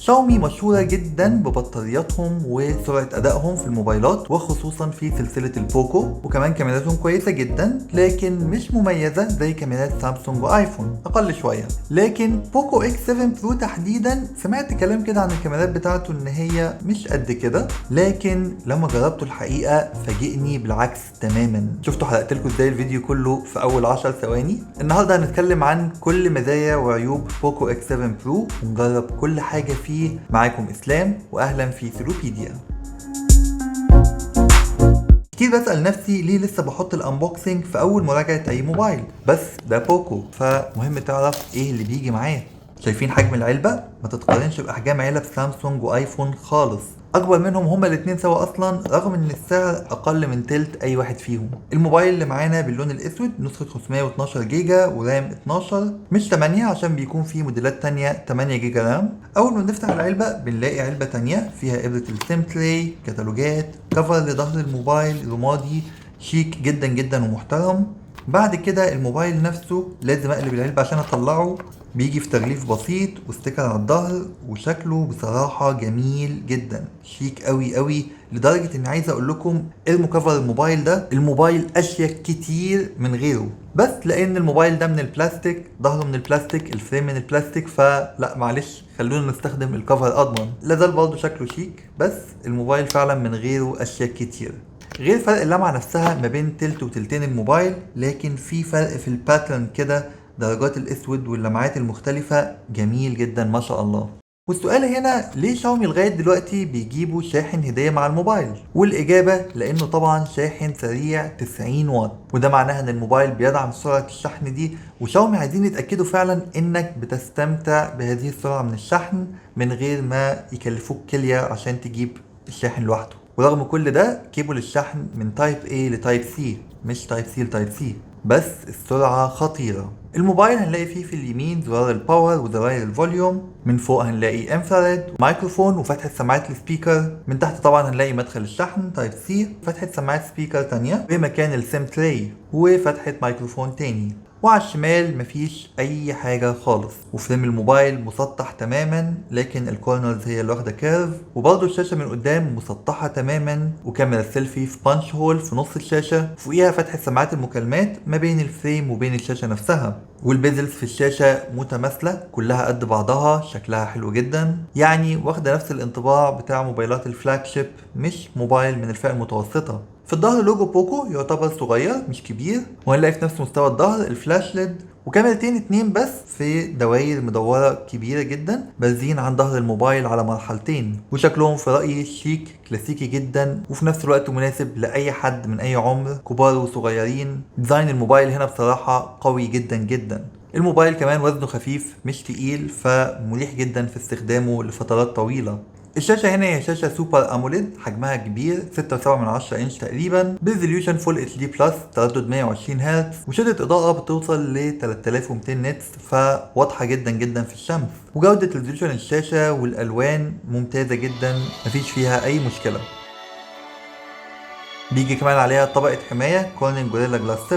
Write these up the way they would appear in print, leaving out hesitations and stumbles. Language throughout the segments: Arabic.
شاومي مشهورة جدا ببطارياتهم وسرعة أدائهم في الموبايلات وخصوصا في سلسلة البوكو، وكمان كاميراتهم كويسة جدا لكن مش مميزة زي كاميرات سامسونج وآيفون، أقل شوية. لكن بوكو اكس 7 برو تحديدا سمعت كلام كده عن الكاميرات بتاعته إن هي مش قد كده، لكن لما جربته الحقيقة فاجئني بالعكس تماما. شفتوا حلقت لكم ازاي الفيديو كله في أول 10 ثواني. النهاردة هنتكلم عن كل مزايا وعيوب بوكو اكس 7 برو ونجرب كل حاجة فيه. معاكم اسلام واهلا في ثروبيديا. كتير بسأل نفسي ليه لسه بحط الانبوكسنج في اول مراجعة اي موبايل، بس ده بوكو فمهم تعرف ايه اللي بيجي معاه. شايفين حجم العلبة؟ ما تتقارنش باحجام علب سامسونج وايفون خالص، اكبر منهم هما الاتنين سوا اصلا رغم ان السعر اقل من تلت اي واحد فيهم. الموبايل اللي معانا باللون الاسود نسخة 512 جيجا ورام 12 مش 8 عشان بيكون فيه موديلات تانية 8 جيجا رام. اول ما نفتح العلبة بنلاقي علبة تانية فيها ابرة السيم تري، كتالوجات، كفر لظهر الموبايل رمادي شيك جدا جدا ومحترم. بعد كده الموبايل نفسه لازم اقلب العلبة عشان اطلعه، بيجي في تغليف بسيط وستيكر على الظهر وشكله بصراحة جميل جدا شيك قوي قوي، لدرجة اني عايز اقول لكم ارموا كفر الموبايل ده، الموبايل اشيك كتير من غيره، بس لان الموبايل ده من البلاستيك، ظهره من البلاستيك، الفريم من البلاستيك، فلا معلش خلونا نستخدم الكفر اضمن. لازال برضه شكله شيك بس الموبايل فعلا من غيره اشيك كتير. غير فرق اللمعة نفسها ما بين تلت وتلتين الموبايل، لكن في فرق في الباترن كده، درجات الاسود واللمعات المختلفة جميل جدا ما شاء الله. والسؤال هنا ليه شاومي لغاية دلوقتي بيجيبوا شاحن هدية مع الموبايل؟ والإجابة لأنه طبعا شاحن سريع 90 واط، وده معناها إن الموبايل بيدعم سرعة الشحن دي، وشاومي عايزين يتأكدوا فعلا إنك بتستمتع بهذه السرعة من الشحن من غير ما يكلفوك كلية عشان تجيب الشاحن لوحده. ورغم كل ده كيبل الشحن من تايب A لتايب C مش تايب C لتايب C، بس السرعة خطيرة. الموبايل هنلاقي فيه في اليمين زرار الباور وزراير الفوليوم، من فوق هنلاقي انفراريد وميكروفون وفتحة سماعات السبيكر، من تحت طبعا هنلاقي مدخل الشحن تايب سي، فتحة سماعات سبيكر تانية بمكان السيم تري وفتحة ميكروفون تاني. وعلى الشمال مفيش اي حاجة خالص، وفريم الموبايل مسطح تماما لكن الكورنرز هي اللي واخدة كيرف، وبرضه الشاشة من قدام مسطحة تماما، وكاميرا سيلفي في بانش هول في نص الشاشة، فوقيها فتحة سماعات المكالمات ما بين الفريم وبين الشاشة نفسها. والبيزلز في الشاشة متماثلة كلها قد بعضها، شكلها حلو جدا، يعني واخدة نفس الانطباع بتاع موبايلات الفلاج شيب مش موبايل من الفئة المتوسطة. في الظهر لوجو بوكو يعتبر صغير مش كبير، وهنلاقي في نفس مستوى الظهر الفلاش ليد وكاميرتين اتنين بس في دواير مدورة كبيرة جدا بارزين عن ظهر الموبايل على مرحلتين، وشكلهم في رأيي شيك كلاسيكي جدا وفي نفس الوقت مناسب لأي حد من أي عمر، كبار وصغيرين. ديزاين الموبايل هنا بصراحة قوي جدا جدا. الموبايل كمان وزنه خفيف مش تقيل فمريح جدا في استخدامه لفترات طويلة. الشاشة هنا هي شاشة سوبر اموليد حجمها كبير 6.7 انش تقريبا، بريزوليوشن فول اتش دي بلس، تردد 120 هرتز، وشدة اضاءة بتوصل ل 3200 نتس فواضحة جدا جدا في الشمس، وجودة ريزوليوشن الشاشة والالوان ممتازة جدا مفيش فيها اي مشكلة. بيجي كمان عليها طبقة حماية كورنينج جوريلا جلاس 7،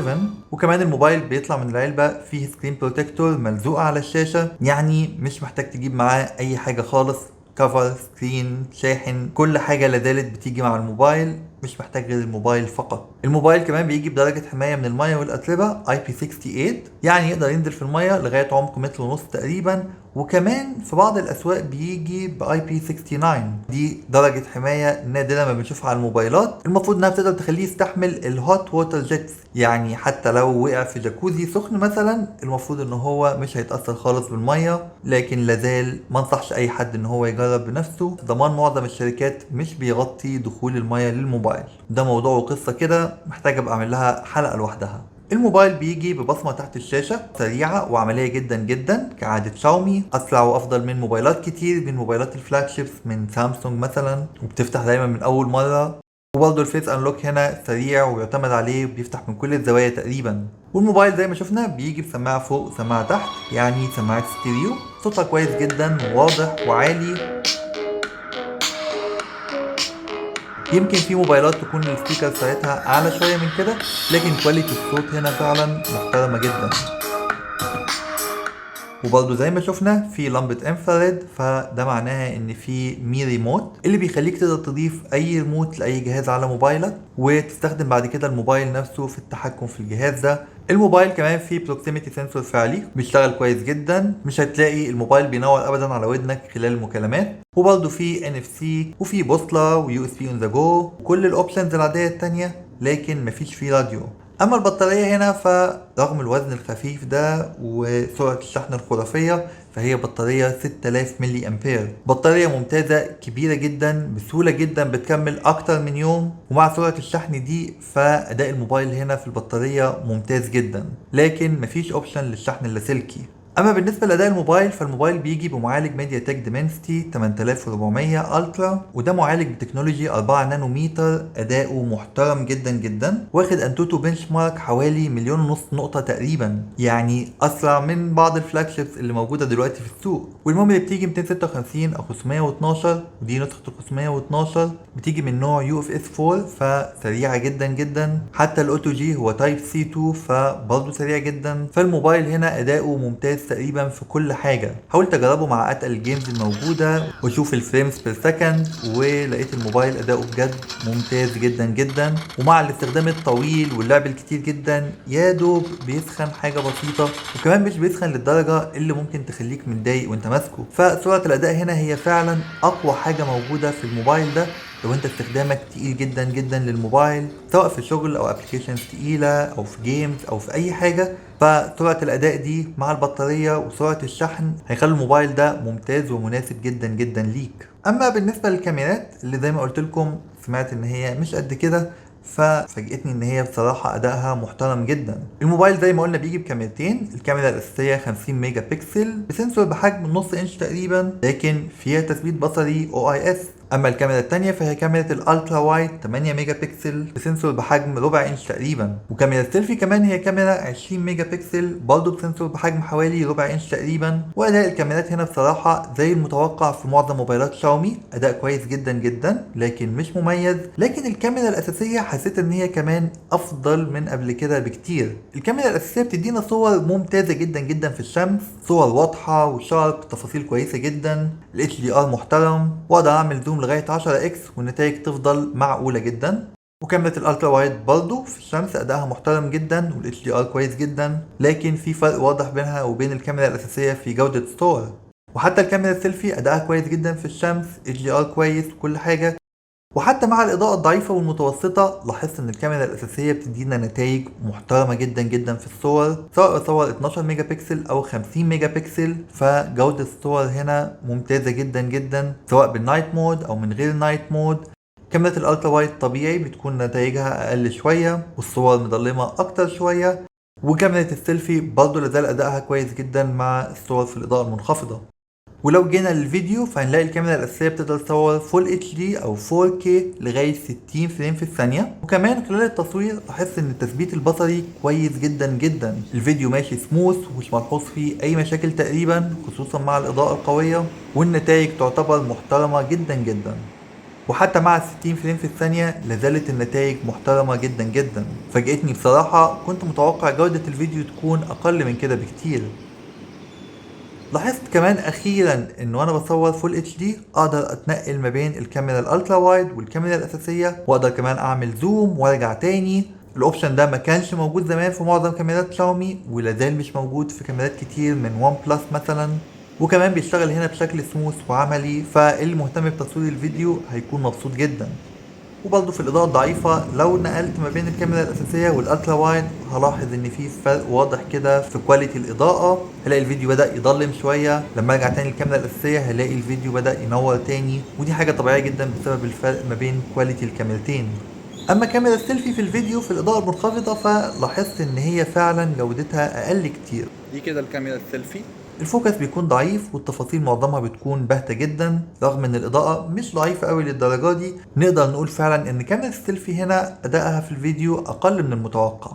وكمان الموبايل بيطلع من العلبة فيه سكرين بروتكتور ملزوقة على الشاشة، يعني مش محتاج تجيب معاه أي حاجة خالص، كفر سكرين شاحن كل حاجة لازالت بتيجي مع الموبايل، مش محتاج غير الموبايل فقط. الموبايل كمان بيجي بدرجة حماية من المية والأتربة IP68، يعني يقدر ينزل في المية لغاية عمق متر ونص تقريبا، وكمان في بعض الأسواق بيجي ب IP69، دي درجة حماية نادرة ما بنشوفها على الموبايلات، المفروض انها بتقدر تخليه يستحمل الهوت ووتر جيتس، يعني حتى لو وقع في جاكوزي سخن مثلا المفروض ان هو مش هيتأثر خالص بالمية، لكن لازال ما انصحش اي حد ان هو يجرب بنفسه، ضمان معظم الشركات مش بيغطي دخول المية للموبايل، ده موضوع وقصة كده محتاج ابقى اعمل لها حلقة لوحدها. الموبايل بيجي ببصمة تحت الشاشة سريعة وعملية جدا جدا كعادة شاومي، أسرع وأفضل من موبايلات كتير من موبايلات الفلاج شيبس من سامسونج مثلا، وبتفتح دايما من أول مرة، وبرضه الفيس انلوك هنا سريع ويعتمد عليه وبيفتح من كل الزوايا تقريبا. والموبايل زي ما شفنا بيجي بسماعة فوق وسماعة تحت، يعني سماعة ستيريو، صوتها كويس جدا وواضح وعالي. يمكن في موبايلات تكون السبيكر بتاعتها اعلى شويه من كده، لكن كواليتي الصوت هنا فعلا محترمه جدا. وبرضه زي ما شفنا في لمبة انفراريد، فده معناها ان في مي ريموت اللي بيخليك تقدر تضيف اي ريموت لاي جهاز على موبايلك وتستخدم بعد كده الموبايل نفسه في التحكم في الجهاز ده. الموبايل كمان فيه بروكسيميتي سنسور فعلي بيشتغل كويس جدا، مش هتلاقي الموبايل بينور ابدا على ودنك خلال المكالمات. وبرضه فيه NFC وفيه بوصلة ويو اس بي اون ذا جو وكل الاوبشنز العادية التانية، لكن مفيش فيه راديو. اما البطارية هنا فرغم الوزن الخفيف ده وسرعة الشحن الخرافية فهي بطارية 6000 ملي امبير، بطارية ممتازة كبيرة جدا بسهولة جدا بتكمل اكتر من يوم. ومع سرعة الشحن دي فاداء الموبايل هنا في البطارية ممتاز جدا، لكن مفيش اوبشن للشحن اللاسلكي. اما بالنسبه لاداء الموبايل فالموبايل بيجي بمعالج ميديا تك ديمنسيتي 8400 الترا، وده معالج بتكنولوجي 4 نانومتر، اداؤه محترم جدا جدا، واخد انتوتو بنش مارك حوالي 1.5 مليون نقطه تقريبا، يعني اسرع من بعض الفلاج شيبس اللي موجوده دلوقتي في السوق. والمهم اللي بتيجي 256 او 512، ودي نسخه 512 بتيجي من نوع يو اف اس 4 فسريعه جدا جدا. حتى الاوتو جي هو تايب سي 2 فبرضه سريع جدا. فالموبايل هنا اداؤه ممتاز تقريبا في كل حاجه. حاولت اجربه مع اتقل الجيمز الموجوده واشوف الفريمز بير سكند، ولقيت الموبايل اداؤه بجد ممتاز جدا جدا. ومع الاستخدام الطويل واللعب الكتير جدا يا دوب بيسخن حاجه بسيطه، وكمان مش بيسخن للدرجه اللي ممكن تخليك متضايق وانت ماسكه. فسرعه الاداء هنا هي فعلا اقوى حاجه موجوده في الموبايل ده لو انت استخدامك تقيل جدا جدا للموبايل، سواء في شغل او ابلكيشنز تقيله او في جيمز او في اي حاجه. فسرعه الاداء دي مع البطاريه وسرعه الشحن هيخلي الموبايل ده ممتاز ومناسب جدا جدا ليك. اما بالنسبه للكاميرات اللي زي ما قلت لكم سمعت ان هي مش قد كده، ففاجئتني ان هي بصراحة ادائها محترم جدا. الموبايل زي ما قلنا بيجي بكاميرتين، الكاميرا الاساسية 50 ميجا بكسل بسنسور بحجم نص انش تقريبا، لكن فيها تثبيت بصري OIS. اما الكاميرا التانية فهي كاميرا الالترا وايد 8 ميجا بكسل بسنسور بحجم ربع انش تقريبا. وكاميرا السيلفي كمان هي كاميرا 20 ميجا بكسل برضه بسنسور بحجم حوالي ربع انش تقريبا. واداء الكاميرات هنا بصراحة زي المتوقع في معظم موبايلات شاومي، اداء كويس جدا جدا لكن مش مميز. لكن الكاميرا الاساسية حسيت ان هي كمان افضل من قبل كده بكتير. الكاميرا الاساسية بتدينا صور ممتازة جدا جدا في الشمس، صور واضحة وشارب، تفاصيل كويسة جدا، ال HDR محترم، واقدر اعمل زوم لغاية 10 اكس والنتائج تفضل معقولة جدا. وكاميرا الالترا وايد برضه في الشمس ادائها محترم جدا وال HDR كويس جدا، لكن في فرق واضح بينها وبين الكاميرا الاساسية في جودة الصور. وحتى الكاميرا السيلفي ادائها كويس جدا في الشمس، HDR كويس وكل حاجة. وحتى مع الإضاءة الضعيفة والمتوسطة لاحظت إن الكاميرا الأساسية بتدينا نتائج محترمة جدا جدا في الصور، سواء بصور 12 ميجا بكسل أو 50 ميجا بكسل، فجودة الصور هنا ممتازة جدا جدا سواء بالنايت مود أو من غير نايت مود. كاميرا الألترا وايد طبيعي بتكون نتائجها أقل شوية والصور مظلمة أكتر شوية. وكاميرا السيلفي برضه لازال أدائها كويس جدا مع الصور في الإضاءة المنخفضة. ولو جينا للفيديو فهنلاقي الكاميرا الأساسية بتقدر تصور فول اتش دي أو 4K لغاية 60 فريم في الثانية. وكمان خلال التصوير لاحظت إن التثبيت البصري كويس جدا جدا، الفيديو ماشي سموث ومش ملحوظ فيه أي مشاكل تقريبا خصوصا مع الإضاءة القوية، والنتائج تعتبر محترمة جدا جدا. وحتى مع 60 فريم في الثانية لازالت النتائج محترمة جدا جدا. فاجئتني بصراحة، كنت متوقع جودة الفيديو تكون أقل من كده بكتير. لاحظت كمان اخيرا ان وانا بصور فول اتش دي اقدر اتنقل ما بين الكاميرا الالترا وايد والكاميرا الاساسيه، واقدر كمان اعمل زوم وارجع تاني. الاوبشن ده ما كانش موجود زمان في معظم كاميرات شاومي ولازال مش موجود في كاميرات كتير من وان بلس مثلا. وكمان بيشتغل هنا بشكل سموث وعملي، فاللي مهتم بتصوير الفيديو هيكون مبسوط جدا. وبرضه في الإضاءة الضعيفة لو نقلت ما بين الكاميرا الأساسية والألترا وايد هلاحظ إن في فرق واضح كده في كواليتي الإضاءة. هلاقي الفيديو بدأ يضلم شوية، لما أرجع تاني الكاميرا الأساسية هلاقي الفيديو بدأ ينور تاني، ودي حاجة طبيعية جدا بسبب الفرق ما بين كواليتي الكاميرتين. أما كاميرا السيلفي في الفيديو في الإضاءة المنخفضة فلاحظت إن هي فعلا جودتها أقل كتير. دي كده الكاميرا السيلفي، الفوكس بيكون ضعيف والتفاصيل معظمها بتكون باهتة جدا، رغم ان الاضاءة مش ضعيفة قوي للدرجة دي. نقدر نقول فعلا ان كاميرا السيلفي هنا ادائها في الفيديو اقل من المتوقع.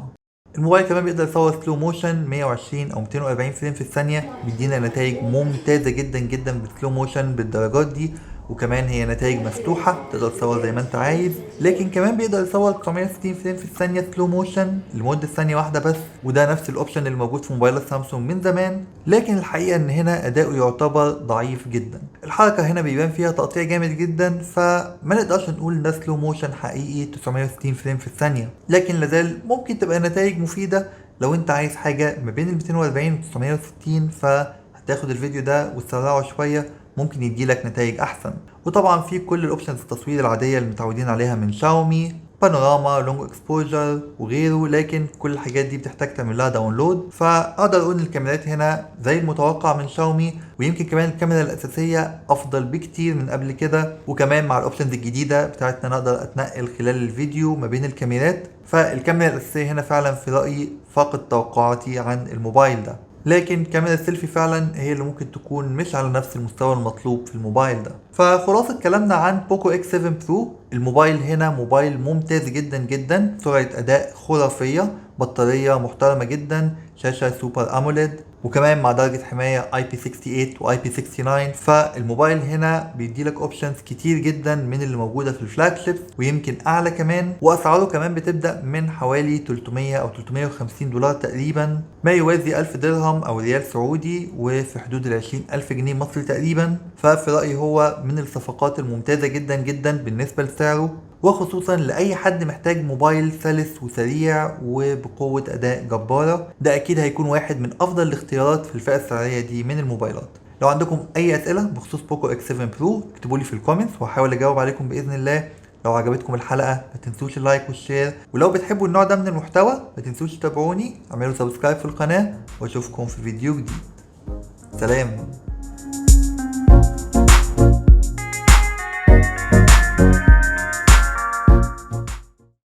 الموبايل كمان بيقدر يصور سلو موشن 120 او 240 فريم في الثانية، بيدينا نتائج ممتازة جدا جدا بالسلو موشن بالدرجات دي. وكمان هي نتائج مفتوحة تقدر تصور زي ما انت عايز، لكن كمان بيقدر يصور 960 فريم في الثانية سلو موشن لمدة ثانية واحدة بس، وده نفس الاوبشن اللي موجود في موبايلات سامسونج من زمان. لكن الحقيقة ان هنا اداؤه يعتبر ضعيف جدا، الحركة هنا بيبان فيها تقطيع جامد جدا، فما نقدرش نقول ده سلو موشن حقيقي 960 فريم في الثانية. لكن لازال ممكن تبقى نتائج مفيدة لو انت عايز حاجة ما بين ال 240 و 960، فهتاخد الفيديو ده وتسرعه شوية ممكن يديلك نتائج احسن. وطبعا في كل الاوبشنز التصوير العادية اللي متعودين عليها من شاومي، بانوراما، لونج اكسبوجر وغيره، لكن كل الحاجات دي بتحتاج تعمل لها داونلود. فاقدر اقول ان الكاميرات هنا زي المتوقع من شاومي، ويمكن كمان الكاميرا الاساسيه افضل بكتير من قبل كده، وكمان مع الاوبشنز الجديده بتاعتنا انا اقدر اتنقل خلال الفيديو ما بين الكاميرات. فالكاميرا الاساسيه هنا فعلا في رايي فاقت توقعاتي عن الموبايل ده، لكن كاميرا السيلفي فعلا هي اللي ممكن تكون مش على نفس المستوى المطلوب في الموبايل ده. فخلاصة كلامنا عن بوكو اكس 7 برو، الموبايل هنا موبايل ممتاز جدا جدا، سرعة اداء خرافية، بطارية محترمة جدا، شاشة سوبر اموليد، وكمان مع درجة حماية IP68 و IP69. فالموبايل هنا بيديلك اوبشنز كتير جدا من اللي موجودة في الفلاج شيبس ويمكن اعلى كمان، واسعاره كمان بتبدأ من حوالي 300 او 350 دولار تقريبا، ما يوازي 1000 درهم او ريال سعودي، وفي حدود ال 20,000 جنيه مصري تقريبا. ففي رأيي هو من الصفقات الممتازة جدا جدا بالنسبة لسعره، وخصوصا لأي حد محتاج موبايل سلس وسريع وبقوة أداء جبارة. ده أكيد هيكون واحد من أفضل الاختيارات في الفئة السعرية دي من الموبايلات. لو عندكم أي أسئلة بخصوص بوكو اكس 7 برو اكتبولي في الكومنتس وهحاول أجاوب عليكم بإذن الله. لو عجبتكم الحلقة ما تنسوش اللايك والشير، ولو بتحبوا النوع ده من المحتوى ما تنسوش تتابعوني، اعملوا سبسكرايب في القناة، واشوفكم في فيديو جديد. سلام.